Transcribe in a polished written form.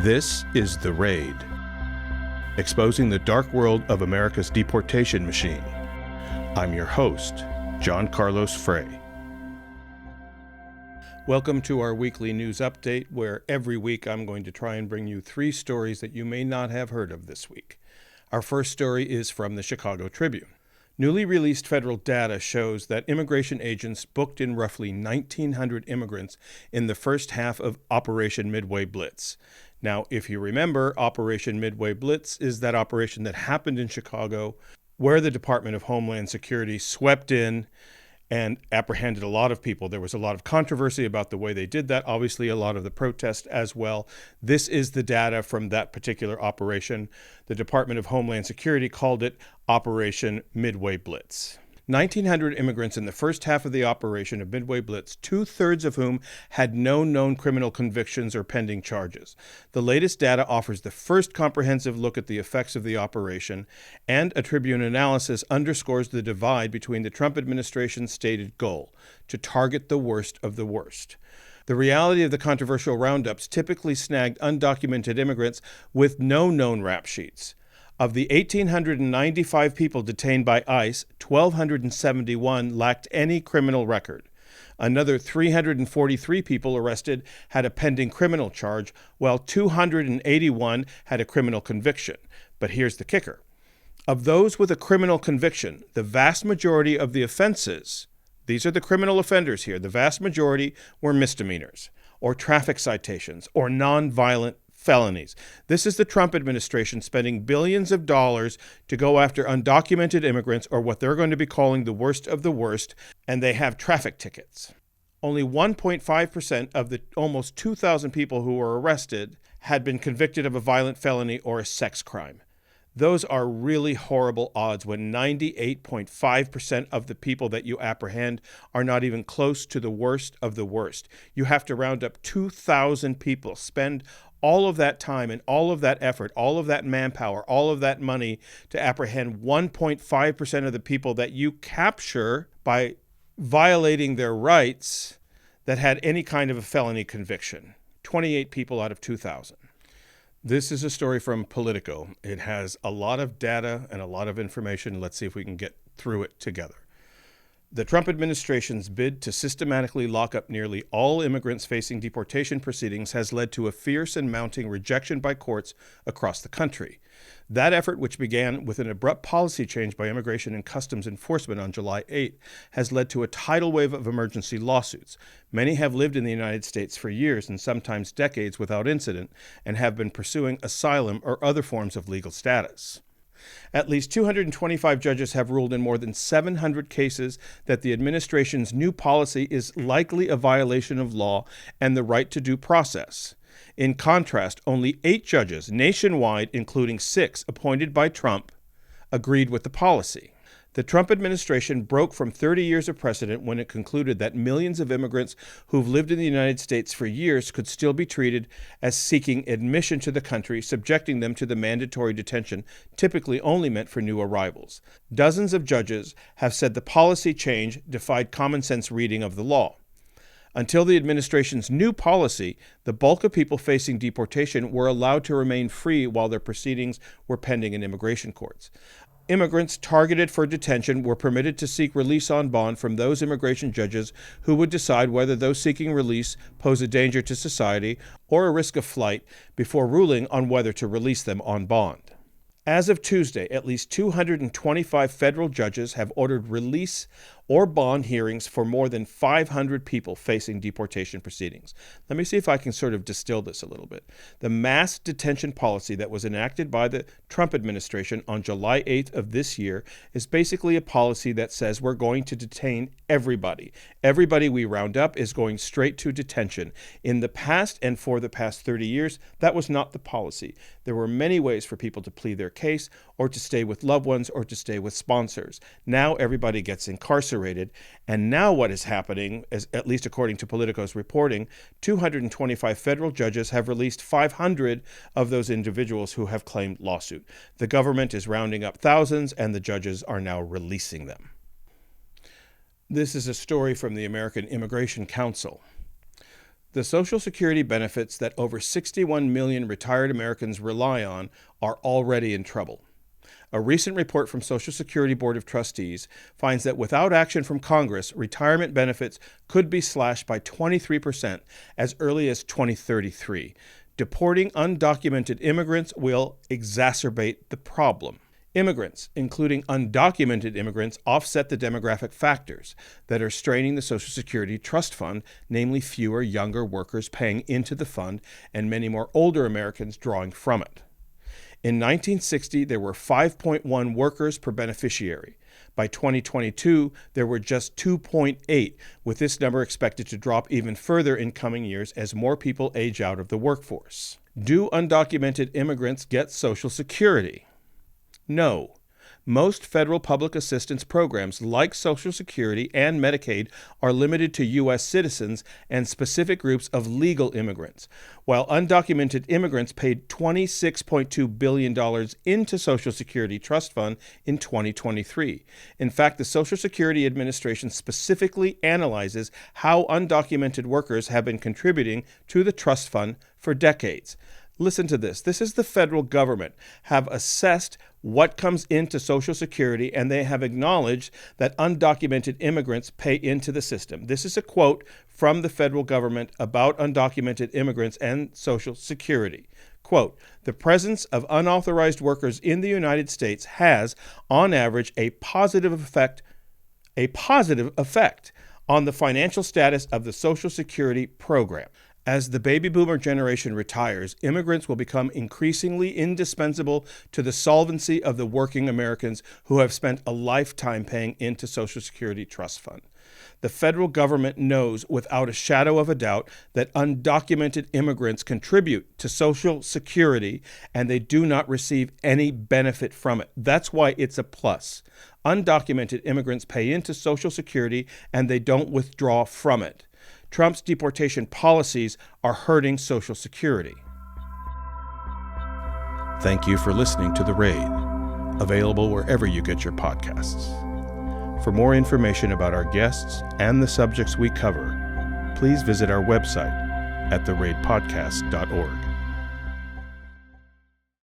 This is The Raid, exposing the dark world of America's deportation machine. I'm your host, John Carlos Frey. Welcome to our weekly news update, where every week I'm going to try and bring you 3 stories that you may not have heard of this week. Our first story is from the Chicago Tribune. Newly released federal data shows that immigration agents booked in roughly 1,900 immigrants in the first half of Operation Midway Blitz. Now, if you remember, Operation Midway Blitz is that operation that happened in Chicago where the Department of Homeland Security swept in and apprehended a lot of people. There was a lot of controversy about the way they did that, obviously a lot of the protest as well. This is the data from that particular operation. The Department of Homeland Security called it Operation Midway Blitz. 1,900 immigrants in the first half of the operation of Midway Blitz, 2/3 of whom had no known criminal convictions or pending charges. The latest data offers the first comprehensive look at the effects of the operation, and a Tribune analysis underscores the divide between the Trump administration's stated goal, to target the worst of the worst. The reality of the controversial roundups typically snagged undocumented immigrants with no known rap sheets. Of the 1,895 people detained by ICE, 1,271 lacked any criminal record. Another 343 people arrested had a pending criminal charge, while 281 had a criminal conviction. But here's the kicker. Of those with a criminal conviction, the vast majority of the offenses, these are the criminal offenders here, the vast majority were misdemeanors, or traffic citations, or nonviolent felonies. This is the Trump administration spending billions of dollars to go after undocumented immigrants, or what they're going to be calling the worst of the worst, and they have traffic tickets. Only 1.5% of the almost 2,000 people who were arrested had been convicted of a violent felony or a sex crime. Those are really horrible odds when 98.5% of the people that you apprehend are not even close to the worst of the worst. You have to round up 2,000 people, spend all of that time and all of that effort, all of that manpower, all of that money to apprehend 1.5% of the people that you capture by violating their rights that had any kind of a felony conviction. 28 people out of 2,000. This is a story from Politico. It has a lot of data and a lot of information. Let's see if we can get through it together. The Trump administration's bid to systematically lock up nearly all immigrants facing deportation proceedings has led to a fierce and mounting rejection by courts across the country. That effort, which began with an abrupt policy change by Immigration and Customs Enforcement on July 8, has led to a tidal wave of emergency lawsuits. Many have lived in the United States for years and sometimes decades without incident, and have been pursuing asylum or other forms of legal status. At least 225 judges have ruled in more than 700 cases that the administration's new policy is likely a violation of law and the right to due process. In contrast, only 8 judges nationwide, including 6 appointed by Trump, agreed with the policy. The Trump administration broke from 30 years of precedent when it concluded that millions of immigrants who've lived in the United States for years could still be treated as seeking admission to the country, subjecting them to the mandatory detention typically only meant for new arrivals. Dozens of judges have said the policy change defied common sense reading of the law. Until the administration's new policy, the bulk of people facing deportation were allowed to remain free while their proceedings were pending in immigration courts. Immigrants targeted for detention were permitted to seek release on bond from those immigration judges who would decide whether those seeking release pose a danger to society or a risk of flight before ruling on whether to release them on bond. As of Tuesday, at least 225 federal judges have ordered release or bond hearings for more than 500 people facing deportation proceedings. Let me see if I can sort of distill this a little bit. The mass detention policy that was enacted by the Trump administration on July 8th of this year is basically a policy that says we're going to detain everybody. Everybody we round up is going straight to detention. In the past and for the past 30 years, that was not the policy. There were many ways for people to plead their case or to stay with loved ones or to stay with sponsors. Now everybody gets incarcerated. And now what is happening, at least according to Politico's reporting, 225 federal judges have released 500 of those individuals who have claimed lawsuit. The government is rounding up thousands, and the judges are now releasing them. This is a story from the American Immigration Council. The Social Security benefits that over 61 million retired Americans rely on are already in trouble. A recent report from Social Security Board of Trustees finds that without action from Congress, retirement benefits could be slashed by 23% as early as 2033. Deporting undocumented immigrants will exacerbate the problem. Immigrants, including undocumented immigrants, offset the demographic factors that are straining the Social Security Trust Fund, namely fewer younger workers paying into the fund and many more older Americans drawing from it. In 1960, there were 5.1 workers per beneficiary. By 2022, there were just 2.8, with this number expected to drop even further in coming years as more people age out of the workforce. Do undocumented immigrants get Social Security? No. Most federal public assistance programs like Social Security and Medicaid are limited to U.S. citizens and specific groups of legal immigrants, while undocumented immigrants paid $26.2 billion into Social Security Trust Fund in 2023. In fact, the Social Security Administration specifically analyzes how undocumented workers have been contributing to the trust fund for decades. Listen to this. This is the federal government have assessed what comes into Social Security, and they have acknowledged that undocumented immigrants pay into the system. This is a quote from the federal government about undocumented immigrants and Social Security. Quote, "The presence of unauthorized workers in the United States has, on average, a positive effect on the financial status of the Social Security program. As the baby boomer generation retires, immigrants will become increasingly indispensable to the solvency of the working Americans who have spent a lifetime paying into Social Security Trust Fund. The federal government knows without a shadow of a doubt that undocumented immigrants contribute to Social Security and they do not receive any benefit from it. That's why it's a plus. Undocumented immigrants pay into Social Security and they don't withdraw from it. Trump's deportation policies are hurting Social Security." Thank you for listening to The Raid, available wherever you get your podcasts. For more information about our guests and the subjects we cover, please visit our website at theraidpodcast.org.